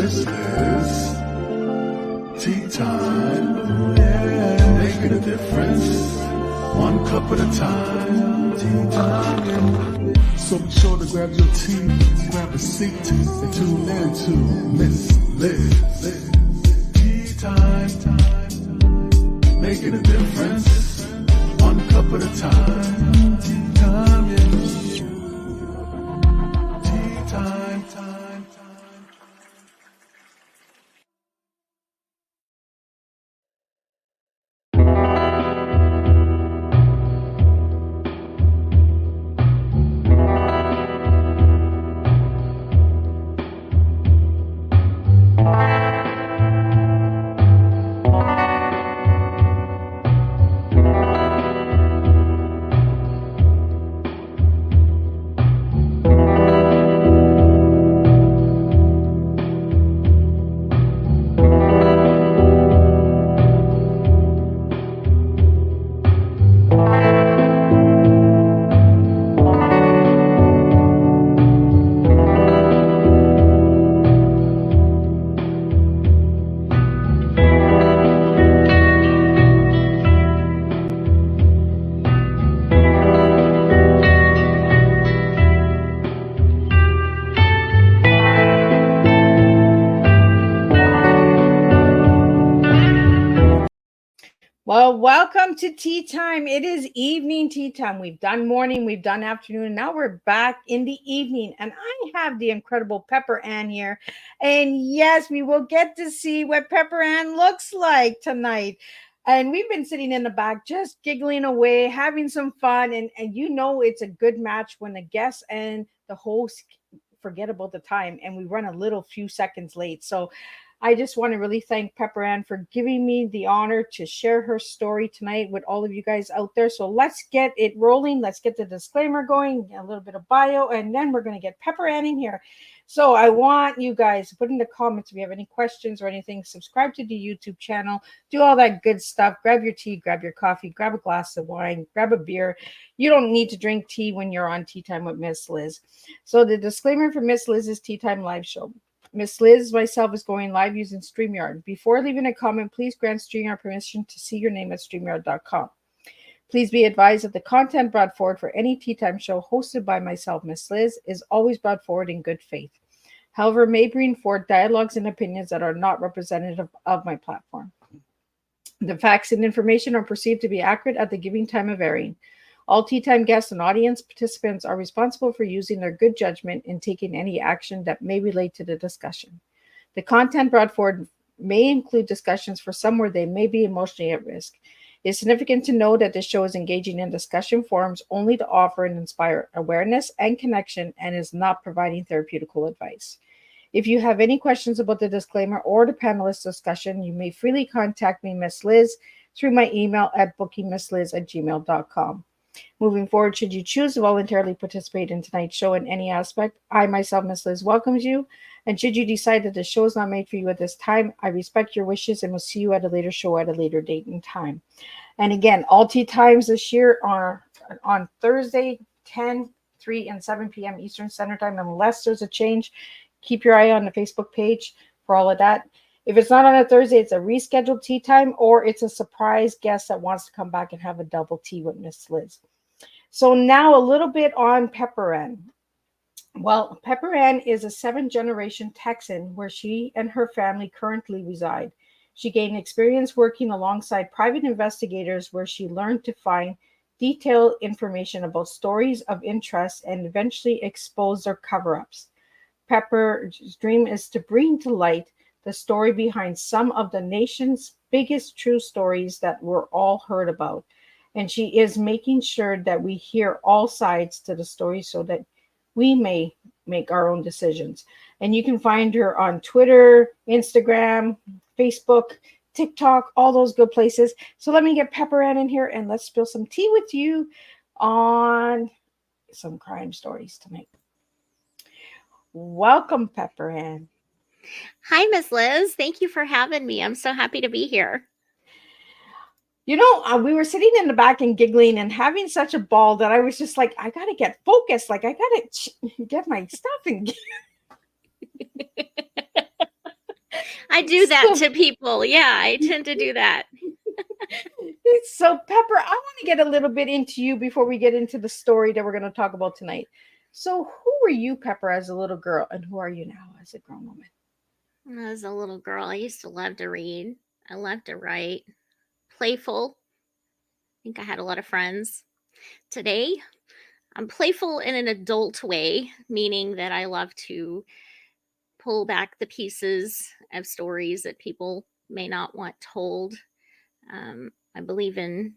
Miss Liz. Tea time, yeah, making a difference. One cup at a time. Tea time. So be sure to grab your tea, grab a seat, and tune in to Miss Liz. Tea time, making a difference. One cup at a time. Tea time, yeah. Tea time, time. Well, welcome to tea time. It is evening tea time. We've done morning, we've done afternoon, and now we're back in the evening. And I have the incredible Pepper Ann here. And yes, we will get to see what Pepper Ann looks like tonight. And we've been sitting in the back just giggling away, having some fun. And you know it's a good match when the guest and the host forget about the time and we run a little few seconds late. So I just want to really thank Pepper Ann for giving me the honor to share her story tonight with all of you guys out there. So let's get it rolling. Let's get the disclaimer going, a little bit of bio, and then we're going to get Pepper Ann in here. So I want you guys to put in the comments if you have any questions or anything. Subscribe to the YouTube channel. Do all that good stuff. Grab your tea, grab your coffee, grab a glass of wine, grab a beer. You don't need to drink tea when you're on Tea Time with Miss Liz. So the disclaimer for Miss Liz's Tea Time live show. Miss Liz, myself, is going live using StreamYard. Before leaving a comment, please grant StreamYard permission to see your name at StreamYard.com. Please be advised that the content brought forward for any Tea Time show hosted by myself, Miss Liz, is always brought forward in good faith. However, may bring forward dialogues and opinions that are not representative of my platform. The facts and information are perceived to be accurate at the giving time of airing. All Tea Time guests and audience participants are responsible for using their good judgment in taking any action that may relate to the discussion. The content brought forward may include discussions for some where they may be emotionally at risk. It is significant to know that this show is engaging in discussion forums only to offer and inspire awareness and connection and is not providing therapeutical advice. If you have any questions about the disclaimer or the panelist discussion, you may freely contact me, Miss Liz, through my email at bookingmissliz@gmail.com. Moving forward, should you choose to voluntarily participate in tonight's show in any aspect, I myself, Miss Liz, welcomes you. And should you decide that the show is not made for you at this time, I respect your wishes and will see you at a later show at a later date and time. And again, all tea times this year are on Thursday, 10, 3, and 7 p.m. Eastern Standard Time, unless there's a change. Keep your eye on the Facebook page for all of that. If it's not on a Thursday, it's a rescheduled tea time, or it's a surprise guest that wants to come back and have a double tea with Miss Liz. So now a little bit on Pepper Ann. Well, Pepper Ann is a 7th-generation Texan where she and her family currently reside. She gained experience working alongside private investigators where she learned to find detailed information about stories of interest and eventually expose their cover-ups. Pepper's dream is to bring to light the story behind some of the nation's biggest true stories that we're all heard about. And she is making sure that we hear all sides to the story so that we may make our own decisions. And you can find her on Twitter, Instagram, Facebook, TikTok, all those good places. So let me get Pepper Ann in here and let's spill some tea with you on some crime stories tonight. Welcome, Pepper Ann. Hi, Miss Liz. Thank you for having me. I'm so happy to be here. You know, we were sitting in the back and giggling and having such a ball that I was just like, I got to get focused. Like, I got to get my stuff and I do that So- to people. Yeah, I tend to do that. So, Pepper, I want to get a little bit into you before we get into the story that we're going to talk about tonight. So, who were you, Pepper, as a little girl, and who are you now as a grown woman? When I was a little girl, I used to love to read. I loved to write. Playful. I think I had a lot of friends. Today, I'm playful in an adult way, meaning that I love to pull back the pieces of stories that people may not want told. I believe in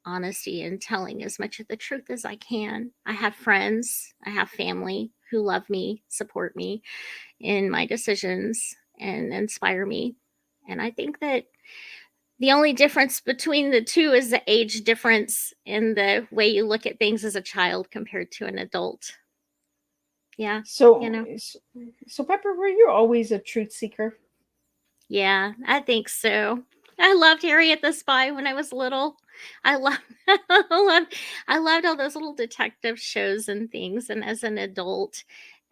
honesty and telling as much of the truth as I can. I have friends, I have family who love me, support me in my decisions, and inspire me. And I think that the only difference between the two is the age difference in the way you look at things as a child compared to an adult. Yeah, you So, know. so Pepper, were you always a truth seeker? Yeah, I think so. I loved Harriet the Spy when I was little. I loved, I loved all those little detective shows and things. And as an adult,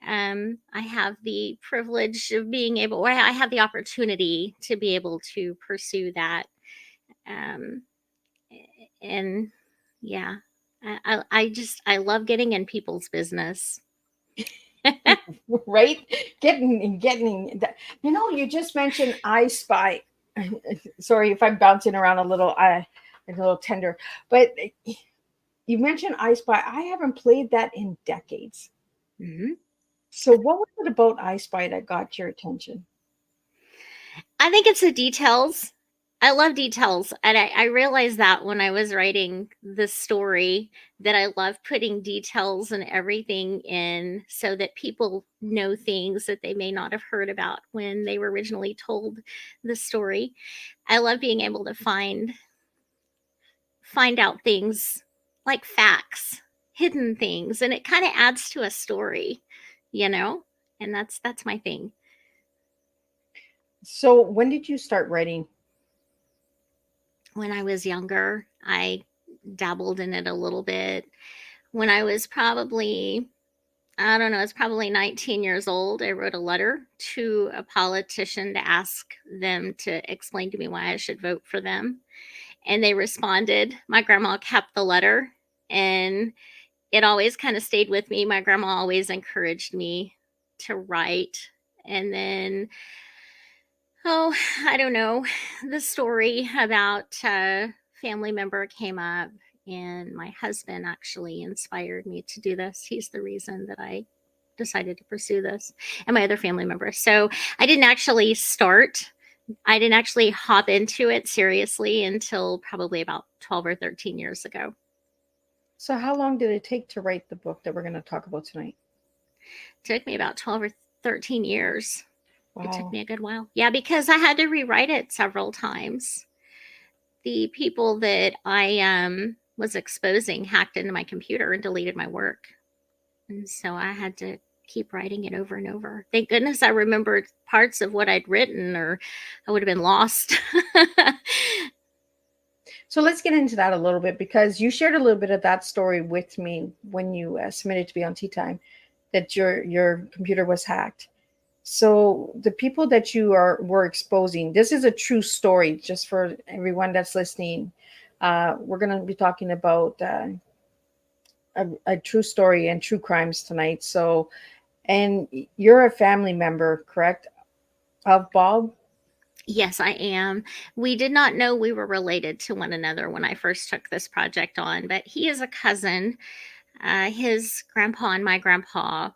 I have the privilege of being able, or I have the opportunity to be able to pursue that. Um, and yeah, I love getting in people's business. Right? Getting that. You just mentioned I Spy. Sorry if I'm bouncing around a little. A little tender, but you mentioned I Spy. I haven't played that in decades. Mhm. So, what was it about I Spy that got your attention? I think it's the details. I love details. And I realized that when I was writing this story, that I love putting details and everything in so that people know things that they may not have heard about when they were originally told the story. I love being able to find out things like facts, hidden things, and it kind of adds to a story, you know? And that's my thing. So, when did you start writing? When I was younger, I dabbled in it a little bit. When I was probably, I don't know, it's probably 19 years old, I wrote a letter to a politician to ask them to explain to me why I should vote for them. And they responded. My grandma kept the letter, and it always kind of stayed with me. My grandma always encouraged me to write. And then, oh, I don't know, the story about a family member came up, and my husband actually inspired me to do this. He's the reason that I decided to pursue this, and my other family members. So I didn't actually hop into it seriously until probably about 12 or 13 years ago. So, how long did it take to write the book that we're going to talk about tonight? It took me about 12 or 13 years. It took Wow. me a good while. Yeah, because I had to rewrite it several times. The people that I was exposing hacked into my computer and deleted my work. And so I had to keep writing it over and over. Thank goodness I remembered parts of what I'd written, or I would have been lost. So, let's get into that a little bit because you shared a little bit of that story with me when you submitted to be on Tea Time, that your computer was hacked. So, the people that were exposing, this is a true story. Just for everyone that's listening, we're going to be talking about a true story and true crimes tonight. So, and you're a family member, correct, of Bob? Yes, I am. We did not know we were related to one another when I first took this project on, but he is a cousin. His grandpa and my grandpa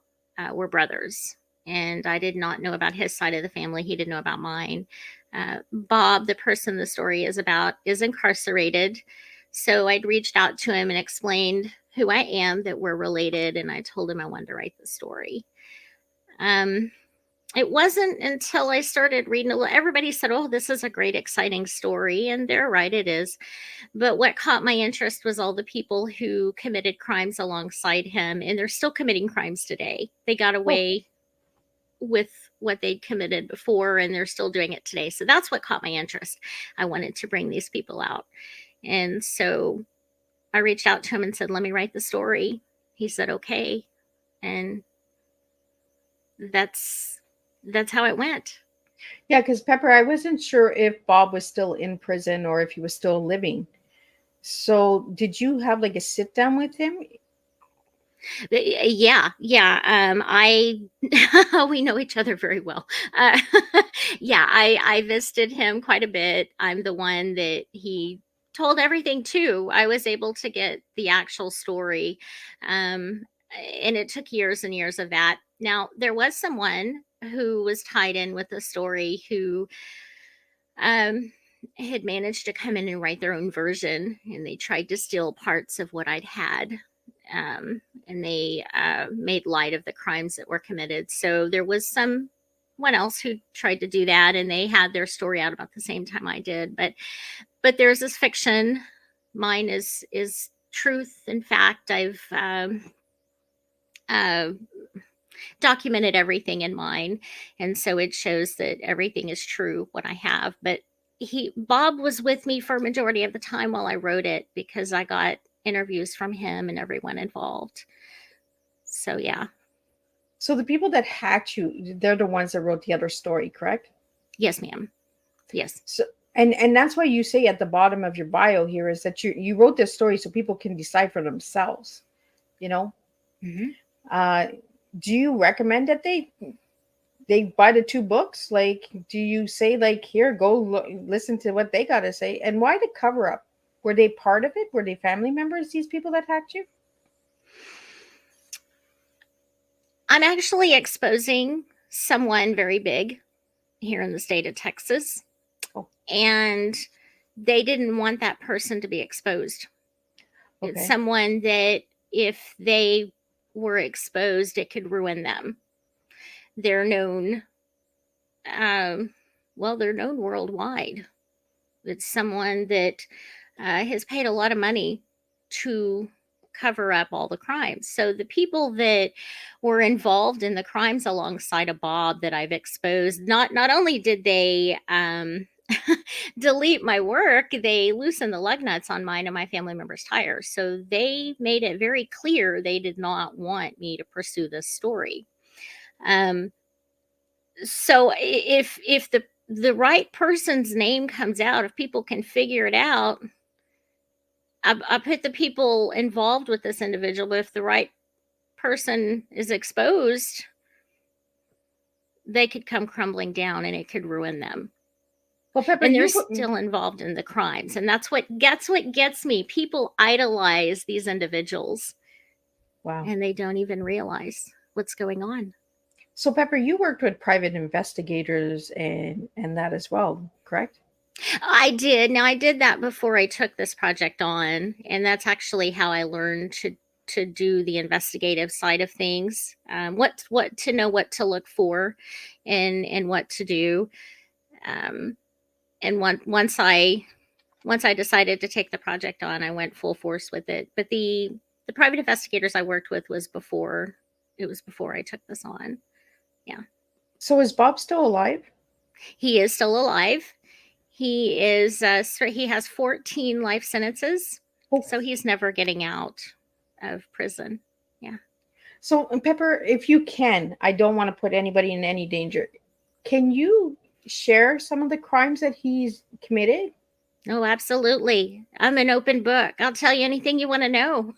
were brothers, and I did not know about his side of the family. He didn't know about mine. Bob, the person the story is about, is incarcerated. So I'd reached out to him and explained who I am, that we're related, and I told him I wanted to write the story. It wasn't until I started reading a little, everybody said, "Oh, this is a great, exciting story." And they're right, it is. But what caught my interest was all the people who committed crimes alongside him, and they're still committing crimes today. They got Oh, away with what they'd committed before, and they're still doing it today. So that's what caught my interest. I wanted to bring these people out. And so I reached out to him and said, "Let me write the story." He said, "Okay." And that's how it went. Yeah, because Pepper, I wasn't sure if Bob was still in prison or if he was still living. So, did you have like a sit down with him? Yeah, yeah. I we know each other very well. Uh, yeah, I visited him quite a bit. I'm the one that he told everything to. I was able to get the actual story, um, and it took years and years of that. Now there was someone who was tied in with the story who um, had managed to come in and write their own version, and they tried to steal parts of what I'd had. And they made light of the crimes that were committed. So there was someone else who tried to do that, and they had their story out about the same time I did. But there's this fiction. Mine is truth. In fact, I've uh, documented everything in mine, and so it shows that everything is true what I have. But Bob was with me for a majority of the time while I wrote it, because I got interviews from him and everyone involved. So yeah. So, the people that hacked you, they're the ones that wrote the other story, correct? Yes, ma'am. Yes. So, and that's why you say at the bottom of your bio here is that you wrote this story so people can decide for themselves. You know, Mm-hmm. uh, do you recommend that they buy the two books? Like, do you say like, here, go listen to what they got to say? And why the cover up? Were they part of it? Were they family members? These people that hacked you? I'm actually exposing someone very big here in the state of Texas, Oh, and they didn't want that person to be exposed. It's okay. someone that if they were exposed, it could ruin them. They're known, they're known worldwide. It's someone that has paid a lot of money to cover up all the crimes. So the people that were involved in the crimes alongside of Bob that I've exposed, not only did they delete my work, they loosened the lug nuts on mine and my family members' tires. So they made it very clear they did not want me to pursue this story. So if the right person's name comes out, if people can figure it out, I put the people involved with this individual, but if the right person is exposed, they could come crumbling down and it could ruin them. Well, Pepper, And they're still involved in the crimes. And that's what gets me. People idolize these individuals. wow. And they don't even realize what's going on. So, Pepper, you worked with private investigators and that as well, correct? I did. Now I did that before I took this project on, and that's actually how I learned to do the investigative side of things. What to know, what to look for, and what to do. And once I decided to take the project on, I went full force with it. But the private investigators I worked with was before I took this on. Yeah. So is Bob still alive? He is still alive. He is. He has 14 life sentences, so he's never getting out of prison. Yeah. So, Pepper, if you can, I don't want to put anybody in any danger. Can you share some of the crimes that he's committed? Oh, absolutely. I'm an open book. I'll tell you anything you want to know.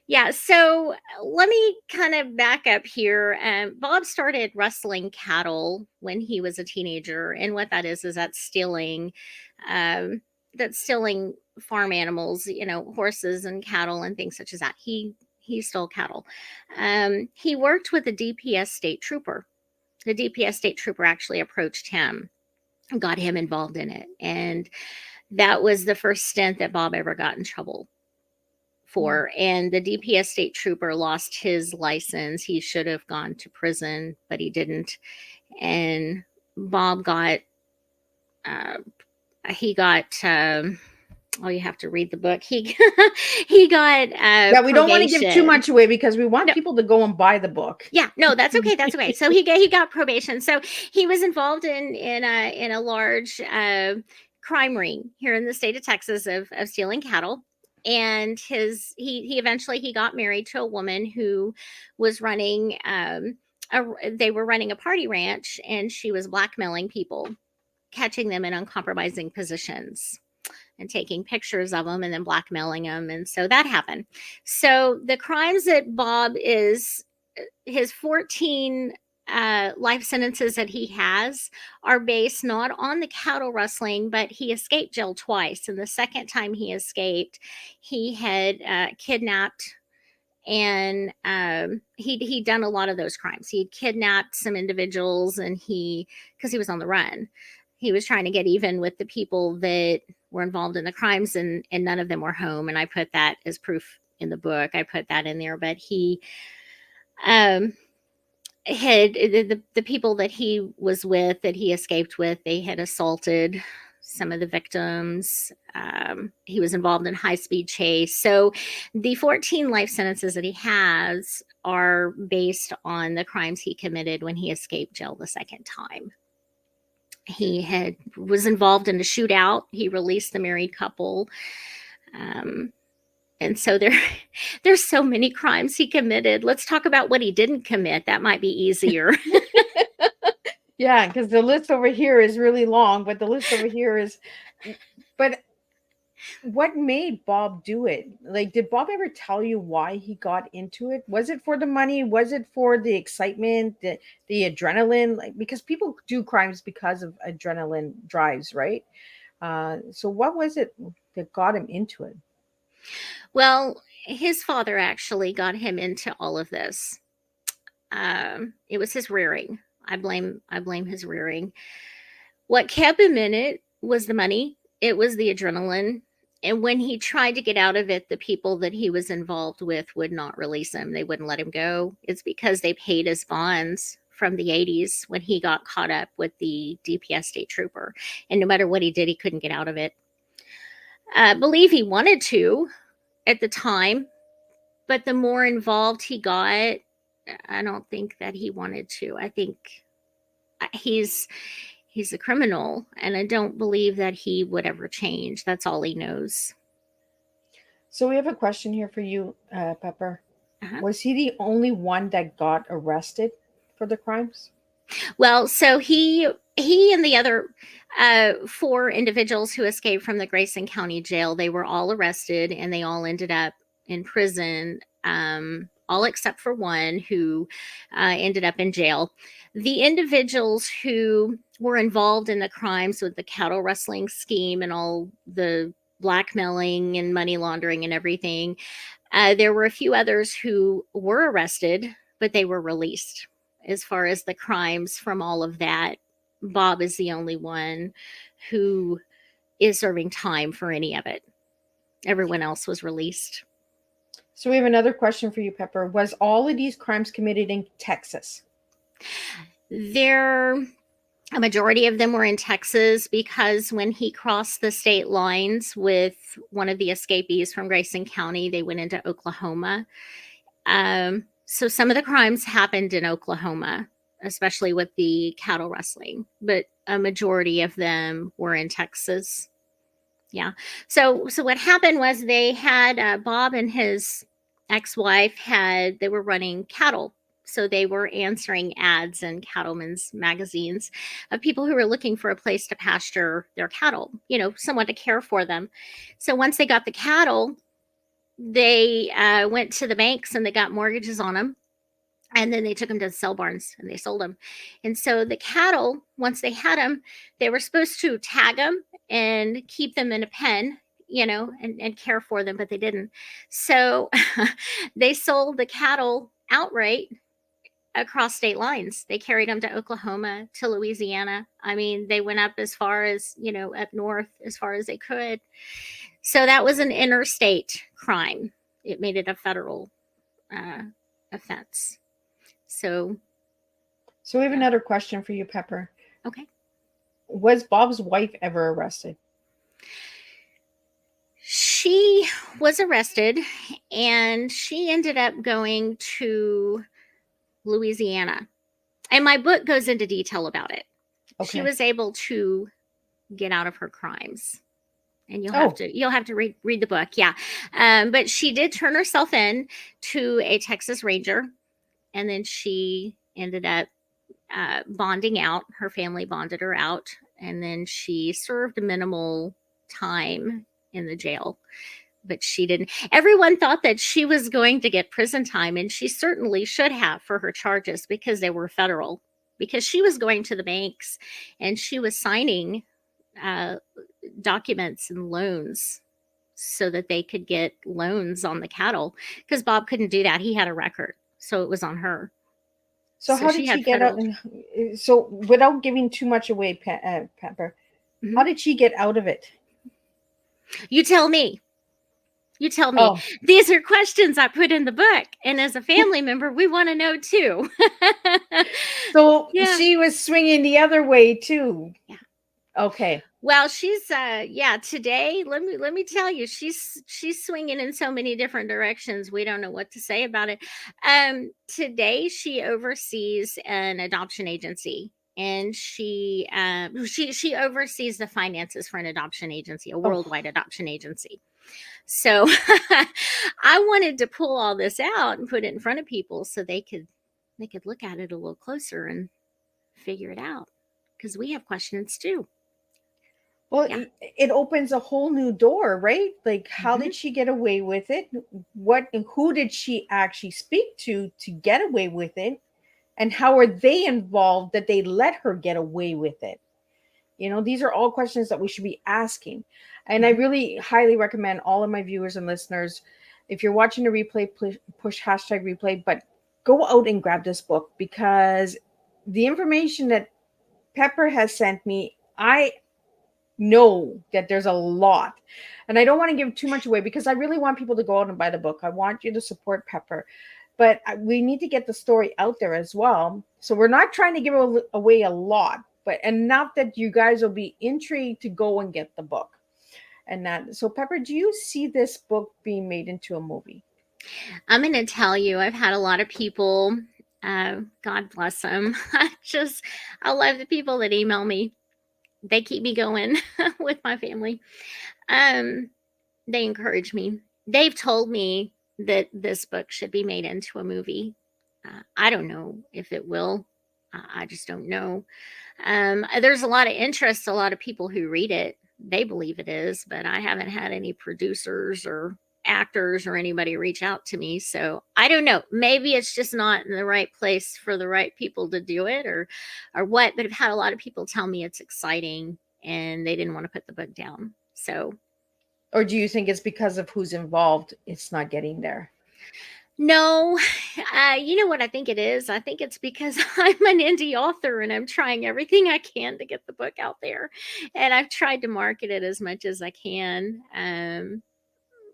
Yeah. So let me kind of back up here. Bob started rustling cattle when he was a teenager. And what that is that's stealing, farm animals, horses and cattle and things such as that. He stole cattle. He worked with a DPS state trooper. The DPS state trooper actually approached him, got him involved in it. And that was the first stint that Bob ever got in trouble for. And the DPS state trooper lost his license. He should have gone to prison, but he didn't. And Bob got, you have to read the book. He got yeah, we don't want to give too much away because we want people to go and buy the book. Yeah, no, that's okay. That's okay. So he got probation. So he was involved in a large crime ring here in the state of Texas of stealing cattle. And he eventually got married to a woman who was running they were running a party ranch, and she was blackmailing people, catching them in uncompromising positions and taking pictures of them and then blackmailing them. And so that happened. So the crimes that Bob is, his 14 life sentences that he has are based not on the cattle rustling, but he escaped jail twice. And the second time he escaped, he had kidnapped, and he'd done a lot of those crimes. He'd kidnapped some individuals, and because he was on the run, he was trying to get even with the people that were involved in the crimes, and none of them were home. And I put that as proof in the book. I put that in there. But he had the people that he was with, that he escaped with, they had assaulted some of the victims. He was involved in high-speed chase. So the 14 life sentences that he has are based on the crimes he committed when he escaped jail the second time. He was involved in a shootout. He released the married couple. And so there's so many crimes he committed. Let's talk about what he didn't commit. That might be easier. Yeah, because the list over here is really long, but the list over here is. But what made Bob do it? Like, did Bob ever tell you why he got into it? Was it for the money? Was it for the excitement, the adrenaline? Like, because people do crimes because of adrenaline drives, right? So what was it that got him into it? Well, his father actually got him into all of this. It was his rearing. I blame his rearing. What kept him in it was the money. It was the adrenaline. And when he tried to get out of it, the people that he was involved with would not release him. They wouldn't let him go. It's because they paid his bonds from the 80s when he got caught up with the DPS state trooper. And no matter what he did, he couldn't get out of it. I believe he wanted to at the time, but the more involved he got, I don't think that he wanted to. I think he's a criminal, and I don't believe that he would ever change. That's all he knows. So we have a question here for you, Pepper. Uh-huh. Was he the only one that got arrested for the crimes? Well, so he and the other 4 individuals who escaped from the Grayson County Jail, they were all arrested, and they all ended up in prison, all except for one who ended up in jail. The individuals who were involved in the crimes with the cattle rustling scheme and all the blackmailing and money laundering and everything, there were a few others who were arrested, but they were released. As far as the crimes from all of that, Bob is the only one who is serving time for any of it. Everyone else was released. So we have another question for you, Pepper. Was all of these crimes committed in Texas? A majority of them were in Texas, because when he crossed the state lines with one of the escapees from Grayson County, they went into Oklahoma. So some of the crimes happened in Oklahoma, especially with the cattle rustling, but a majority of them were in Texas. Yeah. So what happened was they had Bob and his ex-wife they were running cattle. So they were answering ads in cattlemen's magazines of people who were looking for a place to pasture their cattle, someone to care for them. So once they got the cattle, they went to the banks and they got mortgages on them. And then they took them to the sale barns and they sold them. And so the cattle, once they had them, they were supposed to tag them and keep them in a pen, and care for them, but they didn't. So they sold the cattle outright across state lines. They carried them to Oklahoma, to Louisiana. I mean, they went up as far as, up north as far as they could. So that was an interstate crime. It made it a federal offense. So we have another question for you, Pepper. Okay. Was Bob's wife ever arrested? She was arrested, and she ended up going to Louisiana. And my book goes into detail about it. Okay. She was able to get out of her crimes. And you'll have to read the book. Yeah. But she did turn herself in to a Texas Ranger, and then she ended up bonding out. Her family bonded her out, and then she served minimal time in the jail. But she didn't. Everyone thought that she was going to get prison time, and she certainly should have for her charges because they were federal. Because she was going to the banks and she was signing uh, documents and loans so that they could get loans on the cattle. Because Bob couldn't do that; he had a record, so it was on her. So So how she did she had get out? federal. So without giving too much away, Pepper, Mhm. how did she get out of it? You tell me. You tell me. Oh, These are questions I put in the book, and as a family member, we want to know too. so Yeah. she was swinging the other way too. Yeah. Okay. Well, she's today, let me tell you, she's swinging in so many different directions. We don't know what to say about it. Today she oversees an adoption agency, and she oversees the finances for an adoption agency, a Oh, worldwide adoption agency. So I wanted to pull all this out and put it in front of people so they could look at it a little closer and figure it out, because we have questions too. well, Yeah. it opens a whole new door, right? Like, how Mhm. did she get away with it? Who did she actually speak to get away with it? And how are they involved that they let her get away with it? These are all questions that we should be asking. And I Mhm. really highly recommend all of my viewers and listeners, if you're watching a replay, push hashtag replay, but go out and grab this book, because the information that Pepper has sent me, I know that there's a lot. And I don't want to give too much away because I really want people to go out and buy the book. I want you to support Pepper. But we need to get the story out there as well. So we're not trying to give away a lot, but enough that you guys will be intrigued to go and get the book. And that, so Pepper, do you see this book being made into a movie? I'm going to tell you, I've had a lot of people, God bless them. I love the people that email me. They keep me going with my family. Um, they encourage me. They've told me that this book should be made into a movie. I don't know if it will. I just don't know. There's a lot of interest, a lot of people who read it. They believe it is, but I haven't had any producers or actors or anybody reach out to me. So I don't know. Maybe it's just not in the right place for the right people to do it, or what. But I've had a lot of people tell me it's exciting and they didn't want to put the book down. So Or do you think it's because of who's involved, it's not getting there? no, you know what I think it is? I think it's because I'm an indie author and I'm trying everything I can to get the book out there. And I've tried to market it as much as I can.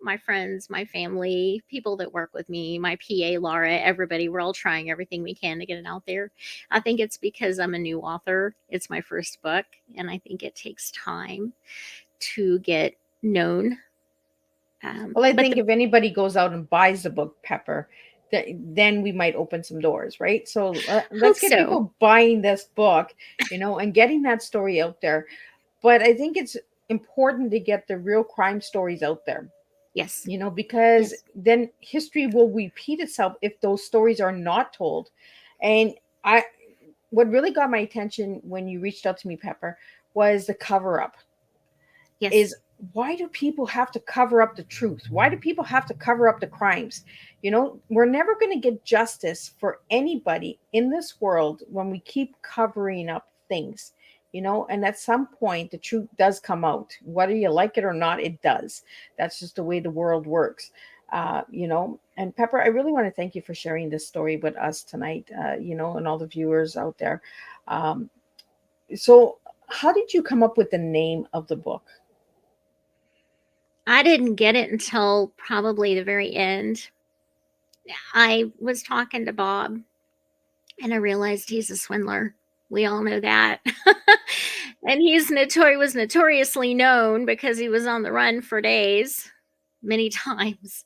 My friends, my family, people that work with me, my PA, Laura, everybody, we're all trying everything we can to get it out there. I think it's because I'm a new author. It's my first book, and I think it takes time to get known. Well, I But think if anybody goes out and buys the book, Pepper, then we might open some doors, right? So hope let's get so. people buying this book, and getting that story out there. But I think it's important to get the real crime stories out there, Yes. because Yes. then history will repeat itself if those stories are not told. And what really got my attention when you reached out to me, Pepper, was the cover up. Yes. Is, why do people have to cover up the truth? Why do people have to cover up the crimes? We're never going to get justice for anybody in this world when we keep covering up things. And at some point the truth does come out, whether you like it or not. It does. That's just the way the world works. And Pepper, I really want to thank you for sharing this story with us tonight, and all the viewers out there. So how did you come up with the name of the book? I didn't get it until probably the very end. I was talking to Bob and I realized he's a swindler. We all know that. And was notoriously known because he was on the run for days, many times.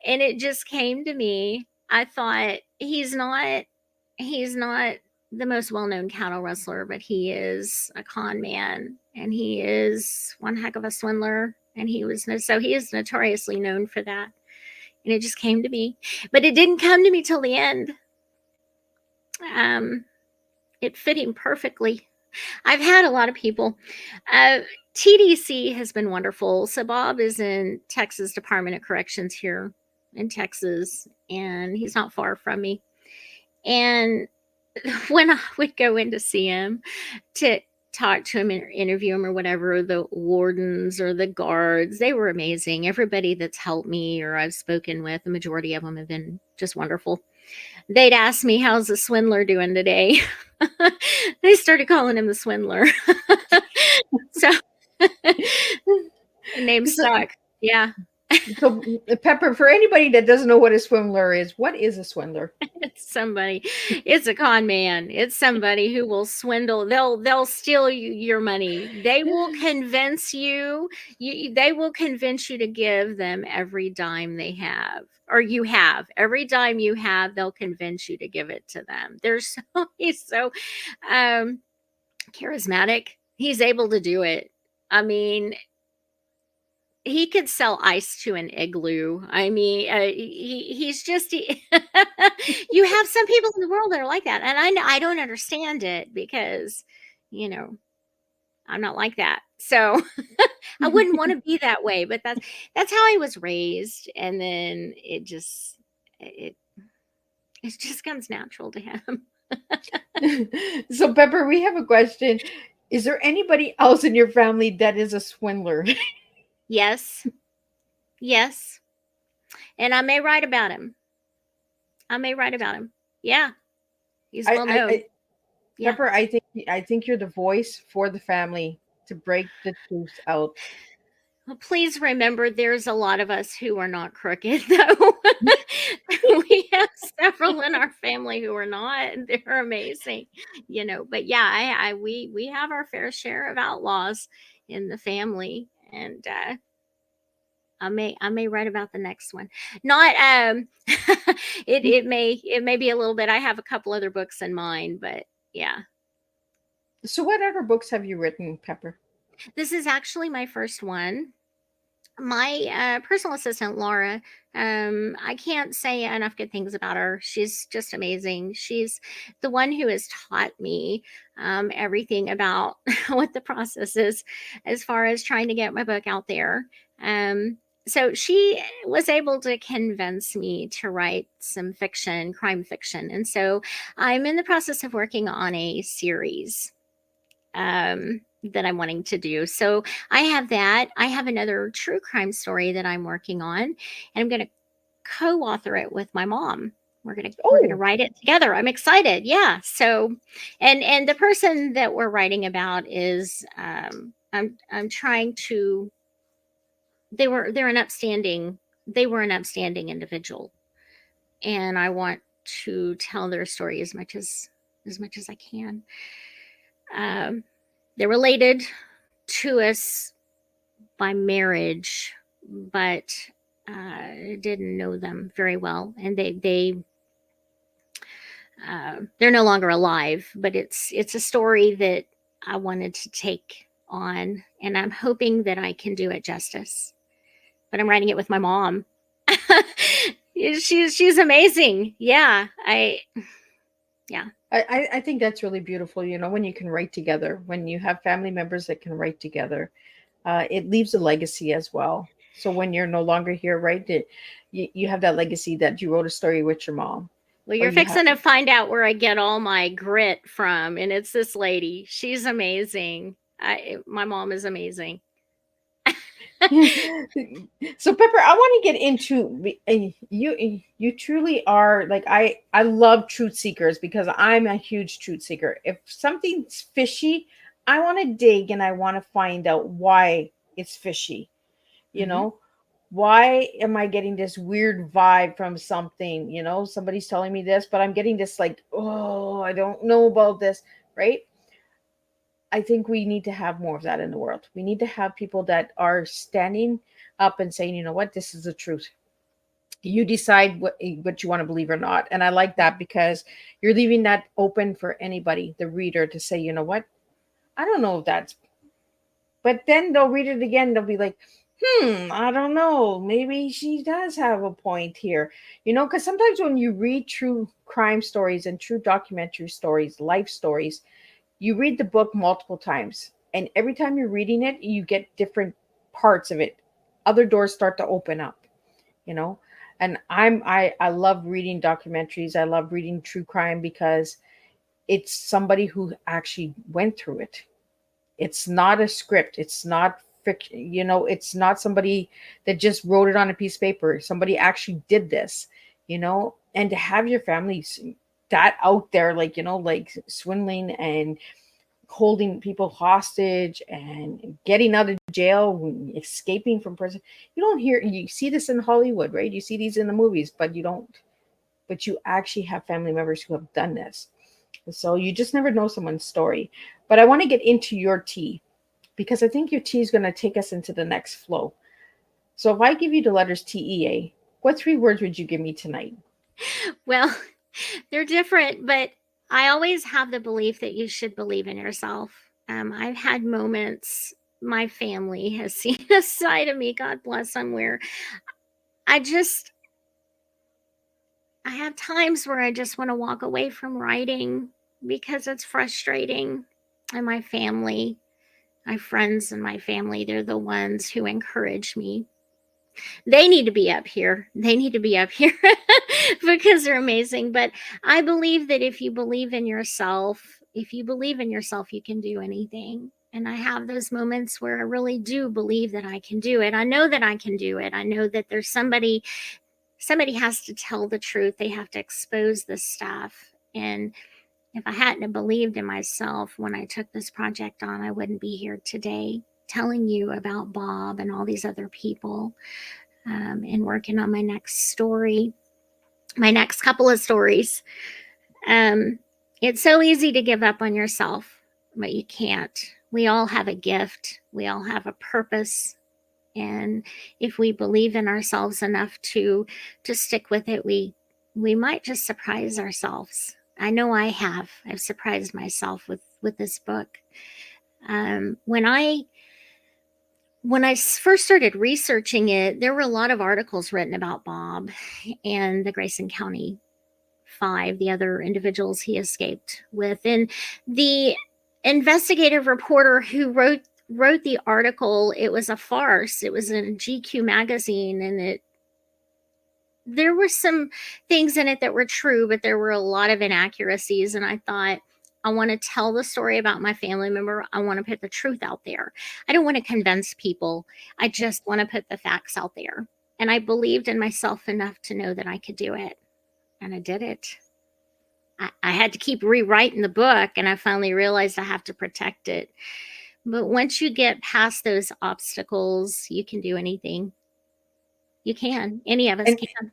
And it just came to me. I thought he's not the most well-known cattle rustler, but he is a con man and he is one heck of a swindler. And he is notoriously known for that. And it just came to me, but it didn't come to me till the end. it fit him perfectly. I've had a lot of people. TDC has been wonderful. So Bob is in Texas Department of Corrections here in Texas, and he's not far from me. And when I would go in to see him to talk to him and interview him or whatever, the wardens or the guards, they were amazing. Everybody that's helped me or I've spoken with, the majority of them have been just wonderful. They'd ask me, how's the swindler doing today? They started calling him the swindler. So the name stuck. Yeah. So, Pepper, for anybody that doesn't know what a swindler is, what is a swindler? It's a con man. It's somebody who will swindle. They'll steal your money. They will convince they will convince you to give them every dime they have, or you have. Every dime you have, they'll convince you to give it to them. He's so charismatic. He's able to do it. I mean, he could sell ice to an igloo. I mean, he's just you have some people in the world that are like that, and I don't understand it because, you know, I'm not like that. So I wouldn't want to be that way, but that's how I was raised, and then it just comes natural to him. So, Pepper, we have a question. Is there anybody else in your family that is a swindler? Yes. And I may write about him. Yeah. He's well known. Yeah. Pepper, I think you're the voice for the family to break the truth out. Well, please remember there's a lot of us who are not crooked, though. We have several in our family who are not. They're amazing, you know. But yeah, we have our fair share of outlaws in the family, and I may write about the next one. Not it may be a little bit. I have a couple other books in mind, but yeah. So what other books have you written, Pepper? This is actually my first one. My personal assistant, Laura, I can't say enough good things about her. She's just amazing. She's the one who has taught me everything about what the process is as far as trying to get my book out there. So she was able to convince me to write some fiction, crime fiction. And so I'm in the process of working on a series that I'm wanting to do. So I have that. I have another true crime story that I'm working on, and I'm going to co-author it with my mom. We're gonna write it together. I'm excited. Yeah. So, and the person that we're writing about is I'm trying to. They were an upstanding individual, and I want to tell their story as much as I can. They're related to us by marriage, but didn't know them very well, and they're no longer alive. But it's a story that I wanted to take on, and I'm hoping that I can do it justice. But I'm writing it with my mom. She's amazing. Yeah, I think that's really beautiful. You know, when you can write together, when you have family members that can write together, it leaves a legacy as well. So when you're no longer here, right, you have that legacy that you wrote a story with your mom. Well, you're fixing to find out where I get all my grit from, and it's this lady. She's amazing. My mom is amazing. So Pepper, I want to get into you truly are like I love truth seekers because I'm a huge truth seeker. If something's fishy, I want to dig and I want to find out why it's fishy. You know, why am I getting this weird vibe from something? You know, somebody's telling me this, but I'm getting this like, oh, I don't know about this, right? I think we need to have more of that in the world. We need to have people that are standing up and saying, you know what, this is the truth. You decide what you want to believe or not. And I like that because you're leaving that open for anybody, the reader, to say, you know what, I don't know if that's, but then they'll read it again. They'll be like, I don't know. Maybe she does have a point here. Because sometimes when you read true crime stories and true documentary stories, life stories, you read the book multiple times. And every time you're reading it, you get different parts of it. Other doors start to open up, you know? And I love reading documentaries. I love reading true crime because it's somebody who actually went through it. It's not a script. It's not fiction. It's not somebody that just wrote it on a piece of paper. Somebody actually did this, and to have your family that out there, like swindling and holding people hostage and getting out of jail, escaping from prison. You see this in Hollywood, right? You see these in the movies, but you actually have family members who have done this. So you just never know someone's story. But I want to get into your tea because I think your tea is going to take us into the next flow. So if I give you the letters TEA, what 3 words would you give me tonight? Well, they're different, but I always have the belief that you should believe in yourself. I've had moments, my family has seen a side of me, God bless them, where I just, I have times where I just want to walk away from writing because it's frustrating. And my friends and my family, they're the ones who encourage me. They need to be up here. They need to be up here because they're amazing. But I believe that if you believe in yourself, you can do anything. And I have those moments where I really do believe that I can do it. I know that I can do it. I know that there's somebody has to tell the truth. They have to expose this stuff. And if I hadn't have believed in myself when I took this project on, I wouldn't be here today telling you about Bob and all these other people, and working on my next story, my next couple of stories. It's so easy to give up on yourself, but you can't. We all have a gift. We all have a purpose. And if we believe in ourselves enough to stick with it, we might just surprise ourselves. I know I have. I've surprised myself with this book. When I first started researching it, there were a lot of articles written about Bob and the Grayson County Five, the other individuals he escaped with, and the investigative reporter who wrote the article. It was a farce. It was in GQ magazine, and there were some things in it that were true, but there were a lot of inaccuracies. And I thought, I want to tell the story about my family member. I want to put the truth out there. I don't want to convince people. I just want to put the facts out there. And I believed in myself enough to know that I could do it. And I did it. I had to keep rewriting the book, and I finally realized I have to protect it. But once you get past those obstacles, you can do anything. You can. Any of us And can.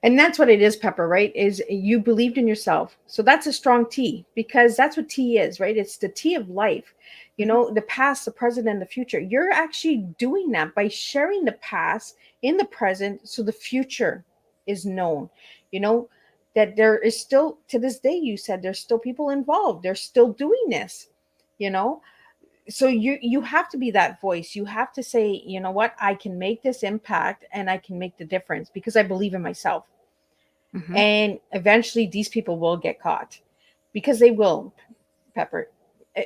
And that's what it is, Pepper, right? Is you believed in yourself. So that's a strong T because that's what T is, right? It's the T of life. Mhm. The past, the present, and the future. You're actually doing that by sharing the past in the present so the future is known. You know, that there is still, to this day, you said there's still people involved. They're still doing this, you know? So you have to be that voice. You have to say, you know what, I can make this impact and I can make the difference because I believe in myself. Mhm. And eventually these people will get caught because they will, Pepper.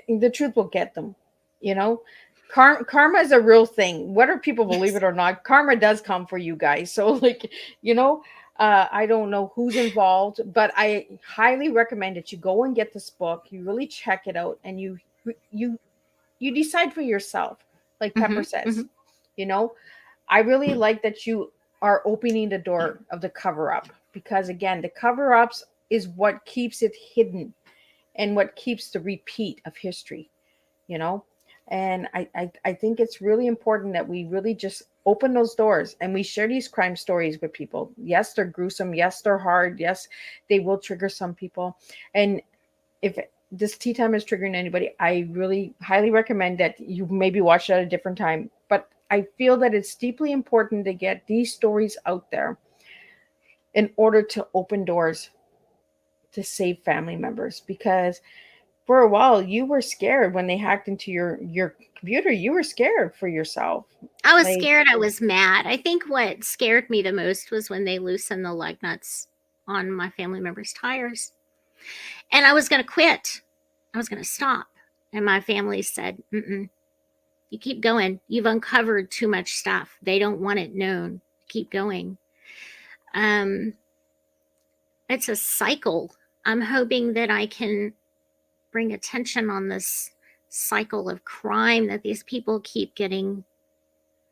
The truth will get them, you know. Karma is a real thing, whether people believe Yes. it or not. Karma does come for you guys. So like, you know, I don't know who's involved, but I highly recommend that you go and get this book. You really check it out and you you decide for yourself, like Pepper Mhm. says. Mhm. You know, I really like that you are opening the door of the cover up because, again, the cover ups is what keeps it hidden and what keeps the repeat of history, you know? And I think it's really important that we really just open those doors and we share these crime stories with people. Yes, they're gruesome. Yes, they're hard. Yes, they will trigger some people. And if this tea time is triggering anybody, I really highly recommend that you maybe watch it at a different time. But I feel that it's deeply important to get these stories out there in order to open doors to save family members because for a while you were scared when they hacked into your computer. You were scared for yourself. I was Like, scared. I was mad. I think what scared me the most was when they loosened the lug nuts on my family members' tires. And I was going to quit. I was going to stop. And my family said, mm-mm, you keep going. You've uncovered too much stuff. They don't want it known. Keep going. It's a cycle. I'm hoping that I can bring attention on this cycle of crime that these people keep getting,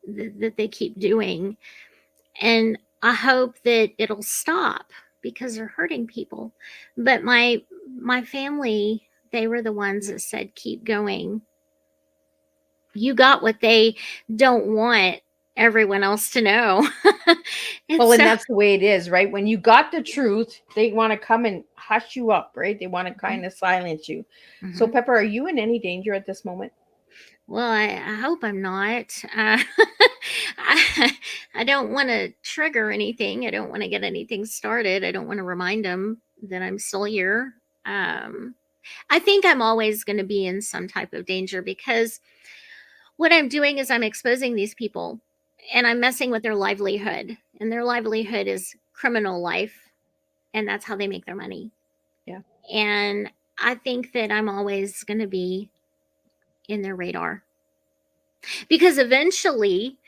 that they keep doing. And I hope that it'll stop because they're hurting people. But my family, they were the ones that said, keep going. You got what they don't want everyone else to know. And well, and so, that's the way it is, right? When you got the truth, they want to come and hush you up, right? They want to kind of silence you. So, Mhm. Pepper, are you in any danger at this moment? Well, I hope I'm not. I, I don't want to trigger anything. I don't want to get anything started. I don't want to remind them that I'm still here. Um, I think I'm always going to be in some type of danger because what I'm doing is I'm exposing these people and I'm messing with their livelihood. And their livelihood is criminal life. And that's how they make their money. Yeah. And I think that I'm always going to be in their radar because eventually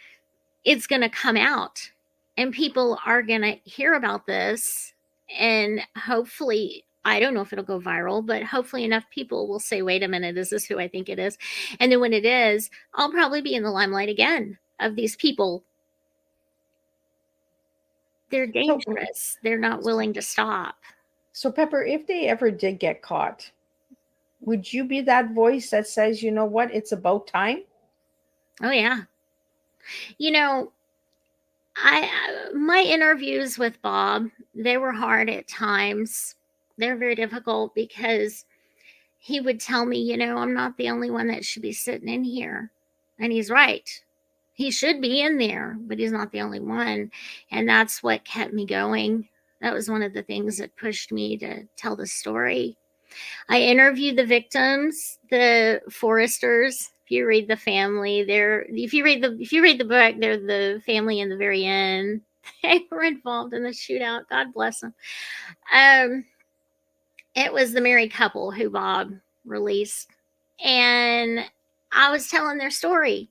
it's going to come out and people are going to hear about this. And hopefully, I don't know if it'll go viral, but hopefully enough people will say, wait a minute, is this who I think it is? And then when it is, I'll probably be in the limelight again of these people. They're dangerous. They're not willing to stop. So, Pepper, if they ever did get caught, would you be that voice that says, you know what, it's about time? Oh, yeah. You know, my interviews with Bob, they were hard at times. They're very difficult because he would tell me, I'm not the only one that should be sitting in here. And he's right. He should be in there, but he's not the only one. And that's what kept me going. That was one of the things that pushed me to tell the story. I interviewed the victims, the Foresters. If you read the family, if you read the book, they're the family in the very end. They were involved in the shootout. God bless them. It was the married couple who Bob released. And I was telling their story.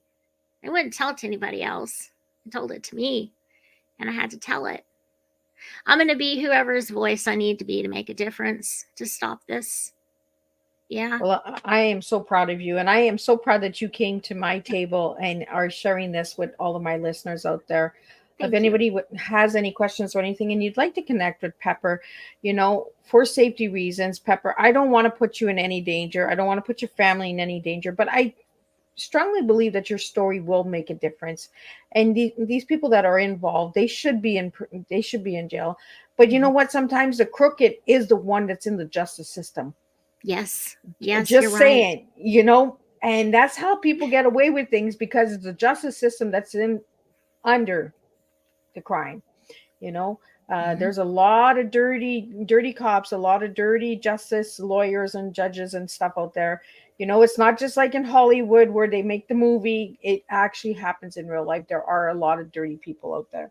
They wouldn't tell it to anybody else. They told it to me. And I had to tell it. I'm going to be whoever's voice I need to be to make a difference to stop this. Yeah. Well, I am so proud of you. And I am so proud that you came to my table and are sharing this with all of my listeners out there. If Thank you. anybody has any questions or anything and you'd like to connect with Pepper, for safety reasons, Pepper, I don't want to put you in any danger. I don't want to put your family in any danger, but I strongly believe that your story will make a difference. And these people that are involved, they should be in jail. But you know what? Sometimes the crooked is the one that's in the justice system. Yes. Yes, you're Just right. saying, and that's how people get away with things because it's the justice system that's in under the crime. There's a lot of dirty cops, a lot of dirty justice lawyers and judges and stuff out there. It's not just like in Hollywood where they make the movie. It actually happens in real life. There are a lot of dirty people out there.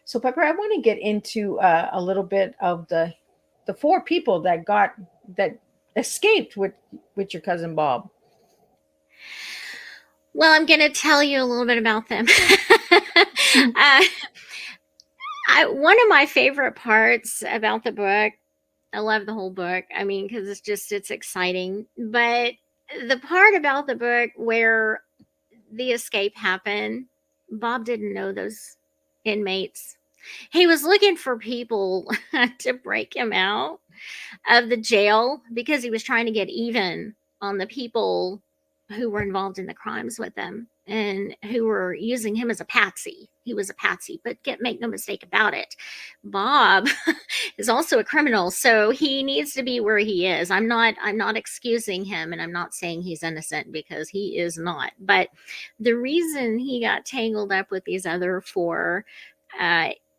So, Pepper, I want to get into a little bit of the four people that escaped with your cousin Bob. Well, I'm going to tell you a little bit about them. One of my favorite parts about the book, I love the whole book. I mean, because it's exciting. But the part about the book where the escape happened, Bob didn't know those inmates. He was looking for people to break him out of the jail because he was trying to get even on the people who were involved in the crimes with him and who were using him as a patsy. He was a patsy, but make no mistake about it. Bob is also a criminal, so he needs to be where he is. I'm not excusing him, and I'm not saying he's innocent because he is not. But the reason he got tangled up with these other four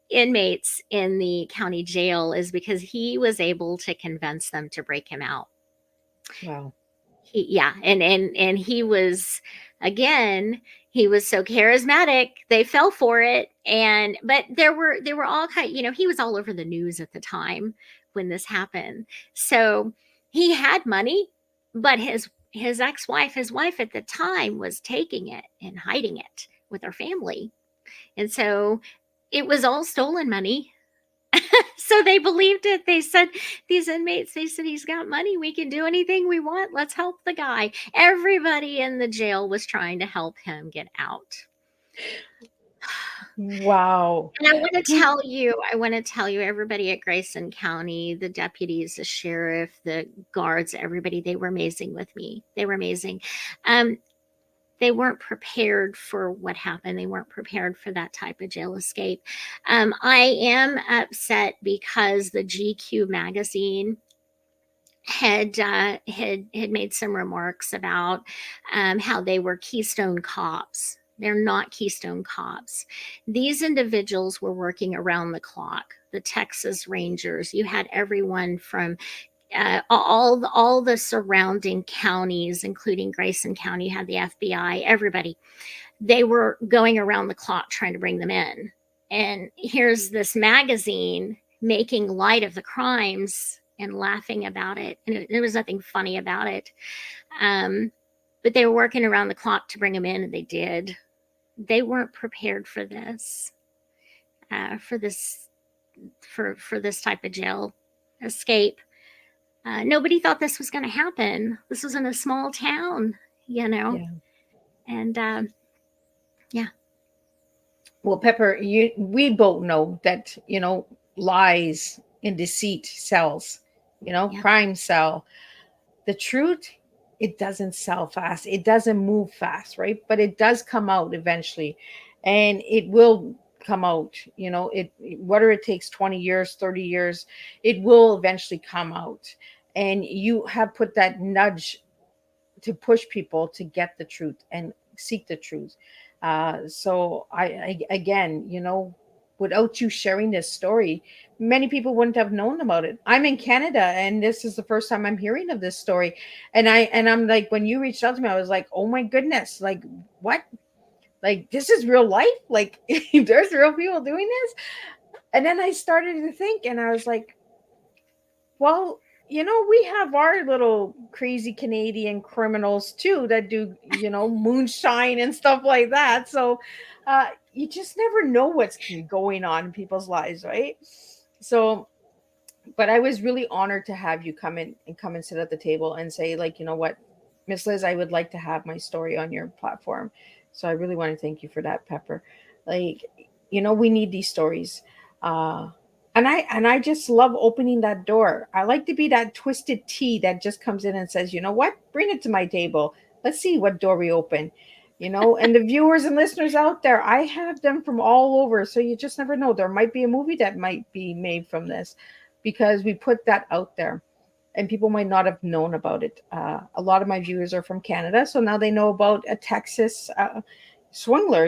inmates in the county jail is because he was able to convince them to break him out. Wow. And he was, again, he was so charismatic, they fell for it. But there were all kind, he was all over the news at the time when this happened. So he had money, but his ex-wife, his wife at the time, was taking it and hiding it with her family. And so it was all stolen money. So they believed it. They said, these inmates, they said, he's got money. We can do anything we want. Let's help the guy. Everybody in the jail was trying to help him get out. Wow. And I want to tell you, everybody at Grayson County, the deputies, the sheriff, the guards, everybody, they were amazing with me. They were amazing. They weren't prepared for what happened. They weren't prepared for that type of jail escape. I am upset because the GQ magazine had made some remarks about how they were Keystone cops. They're not Keystone cops. These individuals were working around the clock. The Texas Rangers. You had everyone from all the surrounding counties, including Grayson County, had the FBI, everybody. They were going around the clock trying to bring them in. And here's this magazine making light of the crimes and laughing about it. And there was nothing funny about it. But they were working around the clock to bring them in, and they did. They weren't prepared for this, for this type of jail escape. Nobody thought this was going to happen. This was in a small town, Yeah. And yeah. Well, Pepper, we both know that, lies and deceit sells, Yeah. crime sell. The truth, it doesn't sell fast. It doesn't move fast, right? But it does come out eventually, and it will come out, whether it takes 20 years, 30 years, it will eventually come out. And you have put that nudge to push people to get the truth and seek the truth. So I again, without you sharing this story, many people wouldn't have known about it. I'm in Canada, and this is the first time I'm hearing of this story. And I'm like, when you reached out to me, I was like, oh my goodness, like what? Like, this is real life. Like, there's real people doing this. And then I started to think, and I was like, well, we have our little crazy Canadian criminals too that do, moonshine and stuff like that. So you just never know what's going on in people's lives, right? So, but I was really honored to have you come and sit at the table and say, like, you know what, Miss Liz, I would like to have my story on your platform. So I really want to thank you for that, Pepper. Like, we need these stories. And I just love opening that door. I like to be that twisted T that just comes in and says, you know what? Bring it to my table. Let's see what door we open. And the viewers and listeners out there, I have them from all over. So you just never know. There might be a movie that might be made from this because we put that out there and people might not have known about it. A lot of my viewers are from Canada. So now they know about a Texas swindler,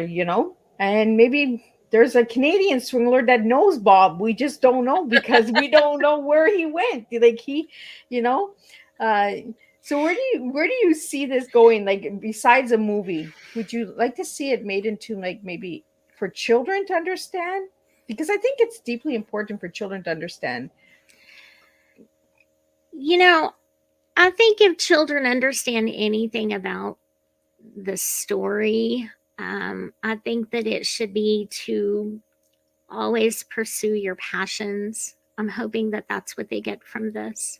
and maybe there's a Canadian swindler that knows Bob. We just don't know because we don't know where he went. Like so where do you see this going? Like, besides a movie, would you like to see it made into, like, maybe for children to understand? Because I think it's deeply important for children to understand. I think if children understand anything about the story, I think that it should be to always pursue your passions. I'm hoping that that's what they get from this.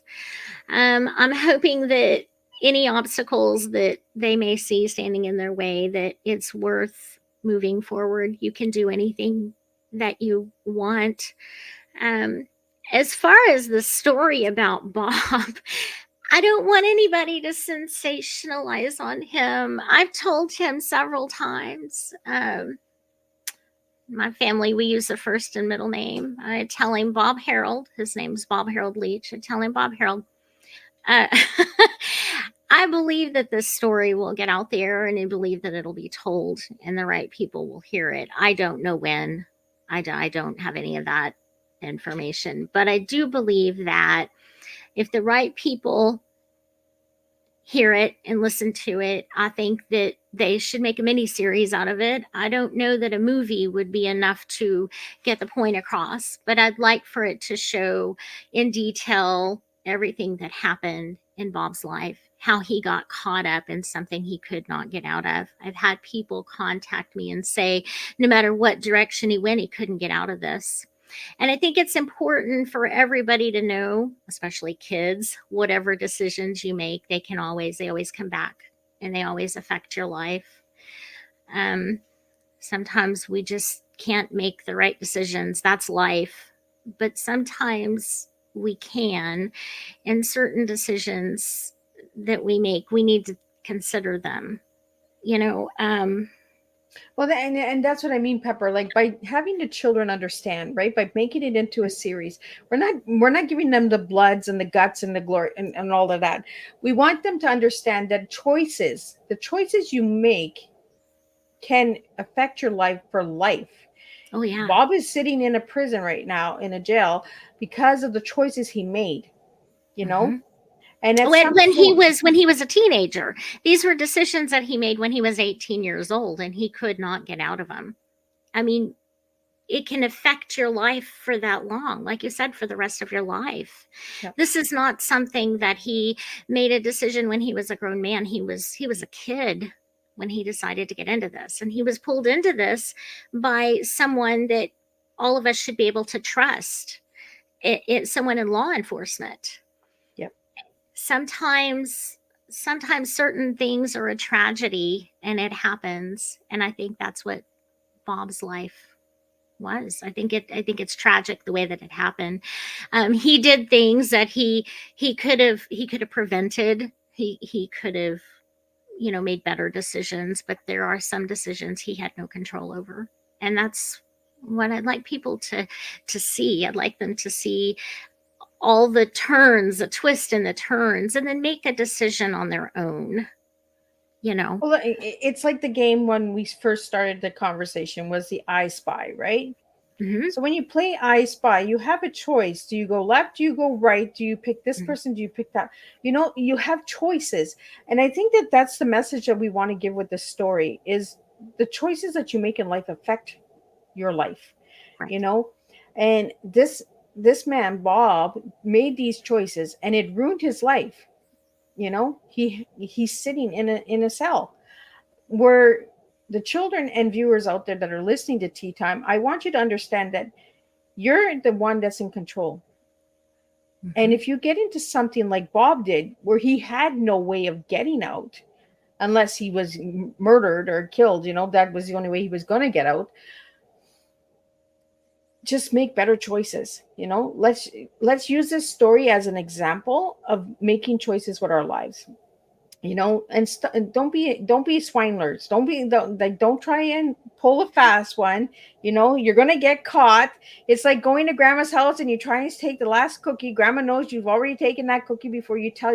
I'm hoping that any obstacles that they may see standing in their way, that it's worth moving forward. You can do anything that you want. As far as the story about Bob, I don't want anybody to sensationalize on him. I've told him several times. My family, we use the first and middle name. I tell him Bob Harold. His name's Bob Harold Leach. I tell him Bob Harold. I believe that this story will get out there, and I believe that it'll be told and the right people will hear it. I don't know when. I don't have any of that information. But I do believe that if the right people hear it and listen to it. I think that they should make a mini series out of it. I don't know that a movie would be enough to get the point across, but I'd like for it to show in detail everything that happened in Bob's life, how he got caught up in something he could not get out of. I've had people contact me and say, no matter what direction he went, he couldn't get out of this. And I think it's important for everybody to know, especially kids, whatever decisions you make, they always come back and they always affect your life. Sometimes we just can't make the right decisions. That's life. But sometimes we can. And certain decisions that we make, we need to consider them. Well, and that's what I mean, Pepper. Like by having the children understand, right? By making it into a series, we're not giving them the bloods and the guts and the glory and all of that. We want them to understand that the choices you make can affect your life for life. Oh yeah. Bob is sitting in a prison right now, in a jail, because of the choices he made, Mhm. And at some When he point, was a teenager, these were decisions that he made when he was 18 years old, and he could not get out of them. I mean, it can affect your life for that long, like you said, for the rest of your life. yeah. This is not something that he made a decision when he was a grown man. He was a kid when he decided to get into this, and he was pulled into this by someone that all of us should be able to trust. It's someone in law enforcement. Yep. Sometimes certain things are a tragedy and it happens, and I think that's what Bob's life was. I think it's tragic the way that it happened. He did things that he could have prevented. He could have made better decisions, but there are some decisions he had no control over, and that's what I'd like people to see. I'd like them to see all the turns, the twist and the turns, and then make a decision on their own. Well, it's like the game when we first started the conversation was the I Spy, right? Mm-hmm. So when you play I Spy, you have a choice. Do you go left? Do you go right? Do you pick this person? Do you pick that? You have choices. And I think that that's the message that we want to give with this story is the choices that you make in life affect your life, Right. And this man, Bob, made these choices and it ruined his life. He's sitting in a cell where the children and viewers out there that are listening to Tea Time, I want you to understand that you're the one that's in control. Mm-hmm. And if you get into something like Bob did, where he had no way of getting out unless he was murdered or killed, that was the only way he was going to get out. Just make better choices. Let's use this story as an example of making choices with our lives. And don't be swindlers. Don't try and pull a fast one. You're gonna get caught. It's like going to grandma's house and you try and take the last cookie. Grandma knows you've already taken that cookie before you tell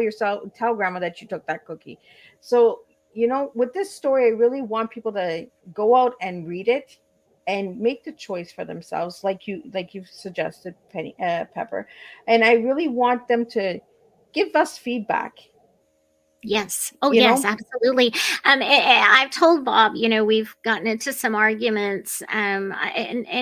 grandma that you took that cookie. So with this story, I really want people to go out and read it and make the choice for themselves, like you've suggested, Pepper. And I really want them to give us feedback. Yes. Oh, yes, absolutely. I've told Bob, we've gotten into some arguments, and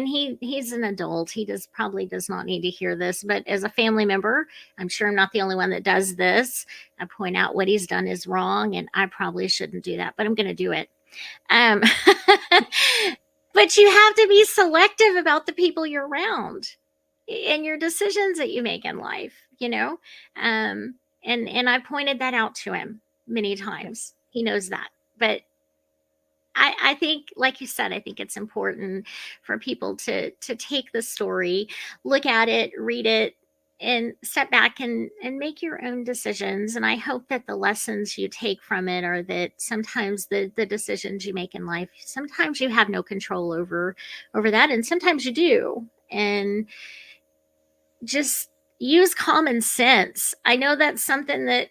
he's an adult. He probably does not need to hear this, but as a family member, I'm sure I'm not the only one that does this. I point out what he's done is wrong, and I probably shouldn't do that, but I'm going to do it. But you have to be selective about the people you're around and your decisions that you make in life, and I pointed that out to him many times. He knows that. But I think, like you said, I think it's important for people to take the story, look at it, read it, and step back and make your own decisions. And I hope that the lessons you take from it are that sometimes the decisions you make in life, sometimes you have no control over that, and sometimes you do. And just use common sense. I know that's something that,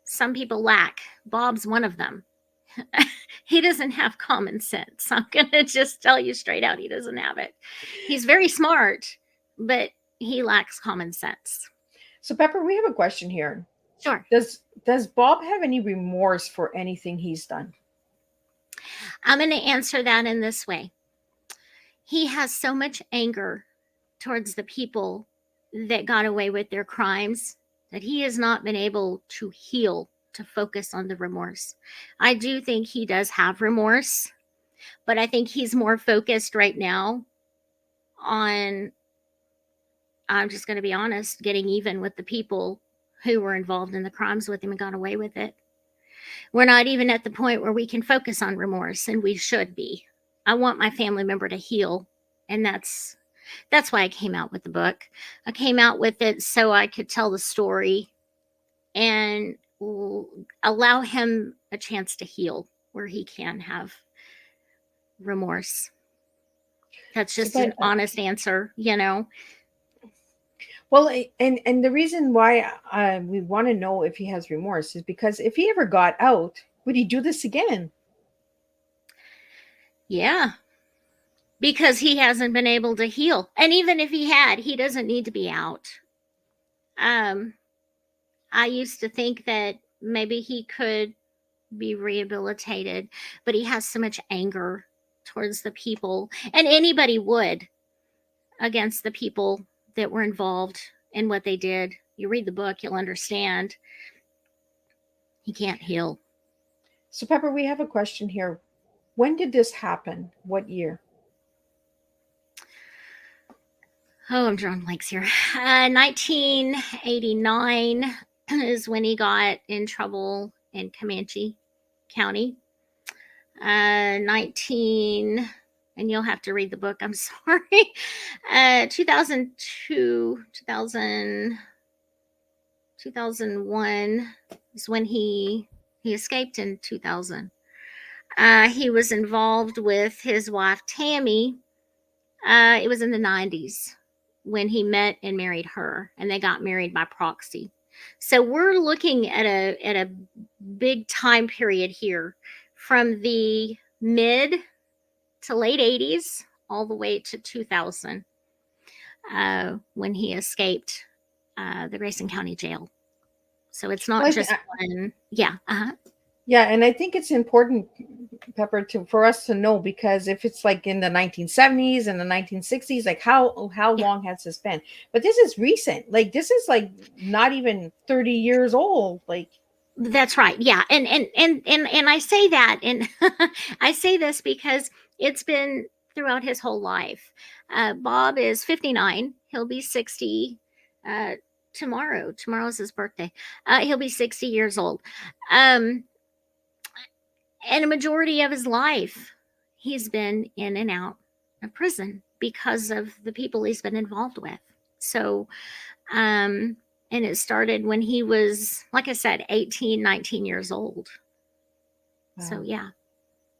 some people lack. Bob's one of them. He doesn't have common sense. I'm going to just tell you straight out, he doesn't have it. He's very smart, but he lacks common sense. So, Pepper, we have a question here. Sure. Does Bob have any remorse for anything he's done? I'm going to answer that in this way. He has so much anger towards the people that got away with their crimes that he has not been able to heal, to focus on the remorse. I do think he does have remorse, but I think he's more focused right now on, I'm just going to be honest, getting even with the people who were involved in the crimes with him and got away with it. We're not even at the point where we can focus on remorse, and we should be. I want my family member to heal, and that's why I came out with the book. I came out with it so I could tell the story and allow him a chance to heal where he can have remorse. That's just an honest answer, you know. Well, and the reason why we want to know if he has remorse is because if he ever got out, would he do this again? Yeah. Because he hasn't been able to heal. And even if he had, he doesn't need to be out. I used to think that maybe he could be rehabilitated, but he has so much anger towards the people, and anybody would, against the people that were involved in what they did. You read the book, you'll understand. He can't heal. So, Pepper, we have a question here. When did this happen? What year? Oh, I'm drawing blanks here. 1989 is when he got in trouble in Comanche County. 19, and you'll have to read the book, I'm sorry. 2002, 2001 is when he escaped in 2000. He was involved with his wife, Tammy. It was in the 90s when he met and married her, and they got married by proxy. So we're looking at a big time period here from the mid to late 80s all the way to 2000 when he escaped the Grayson County Jail. So it's not just one. Yeah. Yeah, and I think it's important, Pepper, for us to know, because if it's like in the 1970s and the 1960s, like how long has this been? But this is recent. Like this is like not even 30 years old. Like that's right. Yeah. And I say that, and I say this because it's been throughout his whole life. Bob is 59. He'll be 60 tomorrow. Tomorrow's his birthday. He'll be 60 years old. And a majority of his life, he's been in and out of prison because of the people he's been involved with. So, and it started when he was, like I said, 18, 19 years old. Wow. So, yeah.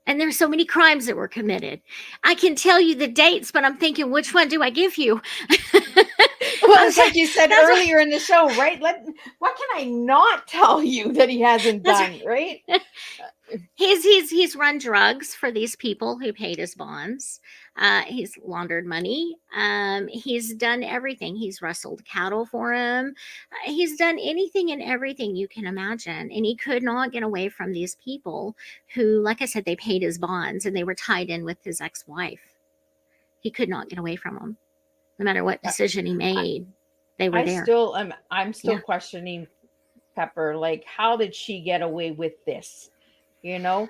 And there's so many crimes that were committed. I can tell you the dates, but I'm thinking, which one do I give you? Well, it's like you said earlier in the show, right? What can I not tell you that he hasn't done, right? He's run drugs for these people who paid his bonds. He's laundered money. He's done everything. He's rustled cattle for him. He's done anything and everything you can imagine. And he could not get away from these people who, like I said, they paid his bonds and they were tied in with his ex-wife. He could not get away from them. No matter what decision he made, they were there. I'm still questioning Pepper. Like, how did she get away with this? You know?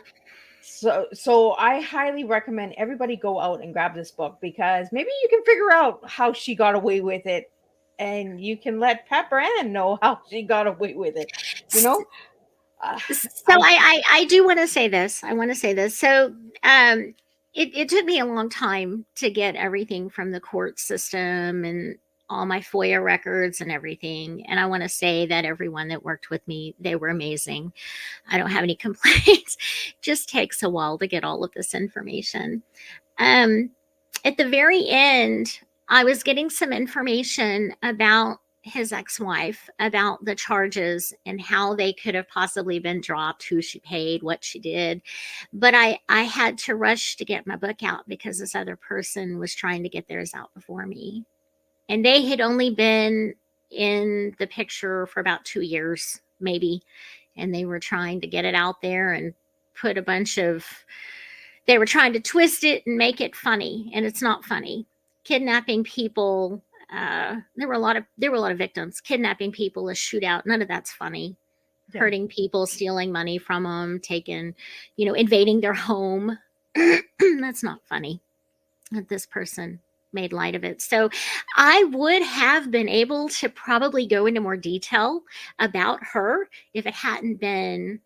So I highly recommend everybody go out and grab this book, because maybe you can figure out how she got away with it, and you can let Pepper Ann know how she got away with it. You know? So I do want to say this. I want to say this. So it took me a long time to get everything from the court system and all my FOIA records and everything. And I want to say that everyone that worked with me, they were amazing. I don't have any complaints. Just takes a while to get all of this information. At the very end, I was getting some information about his ex-wife, about the charges and how they could have possibly been dropped, who she paid, what she did. But I had to rush to get my book out because this other person was trying to get theirs out before me. And they had only been in the picture for about 2 years maybe, and they were trying to get it out there and put a bunch of, they were trying to twist it and make it funny, and it's not funny. Kidnapping people, there were a lot of victims. Kidnapping people, a shootout, none of that's funny. Yeah. Hurting people, stealing money from them, invading their home. That's not funny. This person made light of it. So I would have been able to probably go into more detail about her if it hadn't been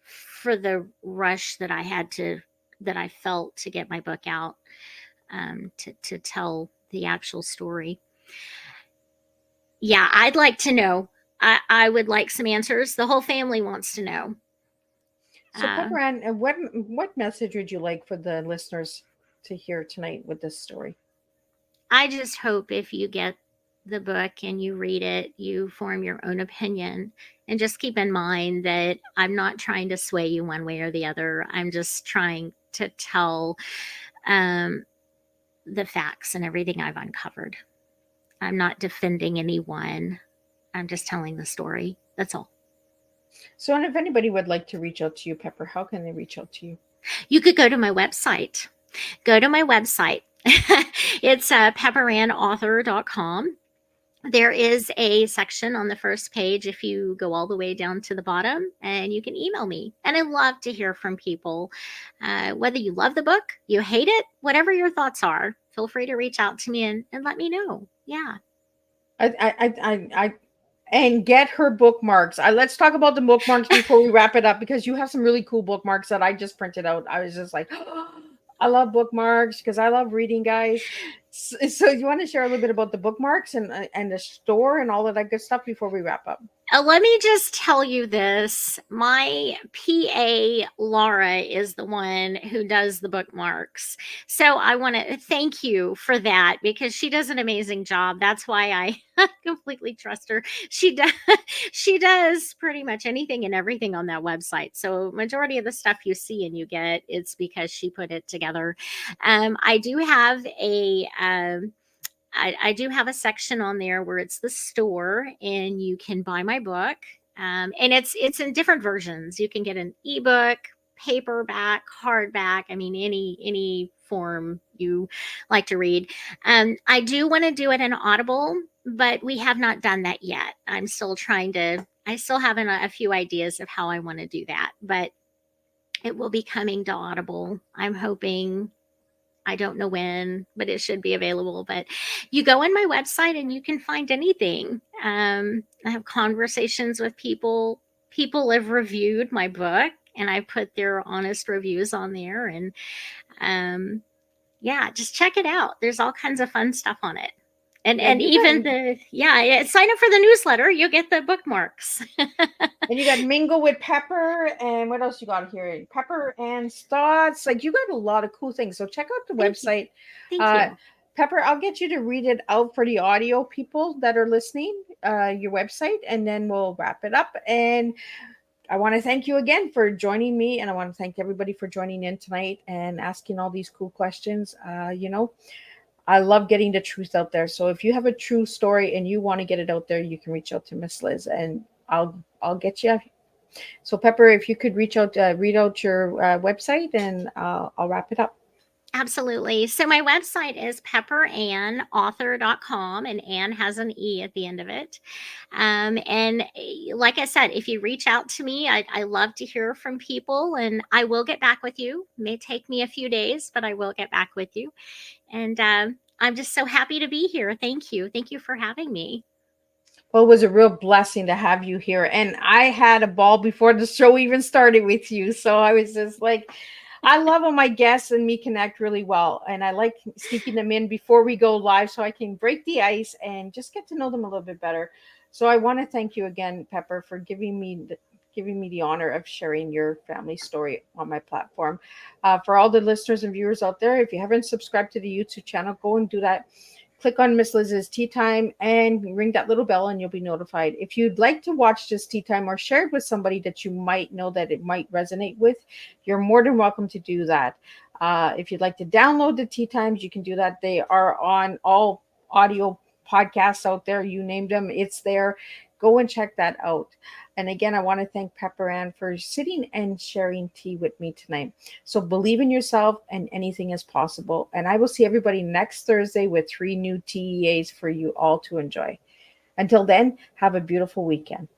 for the rush that I felt to get my book out, to tell the actual story. Yeah, I'd like to know. I would like some answers. The whole family wants to know. So, Pepper Ann, what message would you like for the listeners to hear tonight with this story? I just hope if you get the book and you read it, you form your own opinion. And just keep in mind that I'm not trying to sway you one way or the other. I'm just trying to tell the facts and everything I've uncovered. I'm not defending anyone. I'm just telling the story. That's all. So, and if anybody would like to reach out to you, Pepper, how can they reach out to you? You could go to my website. It's pepperannauthor.com. There is a section on the first page if you go all the way down to the bottom, and you can email me. And I love to hear from people. Whether you love the book, you hate it, whatever your thoughts are, feel free to reach out to me and let me know. Yeah. And get her bookmarks. Let's talk about the bookmarks before we wrap it up, because you have some really cool bookmarks that I just printed out. I was just like, oh, I love bookmarks because I love reading, guys. So you want to share a little bit about the bookmarks and the store and all of that good stuff before we wrap up? Let me just tell you this. My PA, Laura, is the one who does the bookmarks. So I want to thank you for that, because she does an amazing job. That's why I completely trust her. She does pretty much anything and everything on that website. So majority of the stuff you see and you get, it's because she put it together. I do have I do have a section on there where it's the store, and you can buy my book. And it's in different versions. You can get an ebook, paperback, hardback. I mean, any form you like to read. I do want to do it in Audible, but we have not done that yet. I still have a few ideas of how I want to do that, but it will be coming to Audible. I'm hoping. I don't know when, but it should be available. But you go on my website and you can find anything. I have conversations with people. People have reviewed my book, and I put their honest reviews on there. And just check it out. There's all kinds of fun stuff on it. And even sign up for the newsletter. You'll get the bookmarks. And you got Mingle with Pepper, and what else you got here? Pepper and Thoughts. Like, you got a lot of cool things. So check out the website. Thank you. Pepper, I'll get you to read it out for the audio people that are listening, your website, and then we'll wrap it up. And I want to thank you again for joining me, and I want to thank everybody for joining in tonight and asking all these cool questions. I love getting the truth out there. So if you have a true story and you want to get it out there, you can reach out to Miss Liz, and I'll get you. So Pepper, if you could read out your website, and I'll wrap it up. Absolutely. So my website is pepperannauthor.com, and Ann has an E at the end of it. And like I said, if you reach out to me, I love to hear from people, and I will get back with you. It may take me a few days, but I will get back with you. And I'm just so happy to be here. Thank you. Thank you for having me. Well, it was a real blessing to have you here. And I had a ball before the show even started with you. So I was just like, I love when my guests and me connect really well. And I like sneaking them in before we go live so I can break the ice and just get to know them a little bit better. So I want to thank you again, Pepper, for giving me the honor of sharing your family story on my platform. For all the listeners and viewers out there, if you haven't subscribed to the YouTube channel, go and do that. Click on Miss Liz's Tea Time and ring that little bell, and you'll be notified. If you'd like to watch this Tea Time or share it with somebody that you might know that it might resonate with, you're more than welcome to do that. If you'd like to download the Tea Times, you can do that. They are on all audio podcasts out there. You named them, it's there. Go and check that out. And again, I want to thank Pepper Ann for sitting and sharing tea with me tonight. So believe in yourself and anything is possible. And I will see everybody next Thursday with 3 new TEAs for you all to enjoy. Until then, have a beautiful weekend.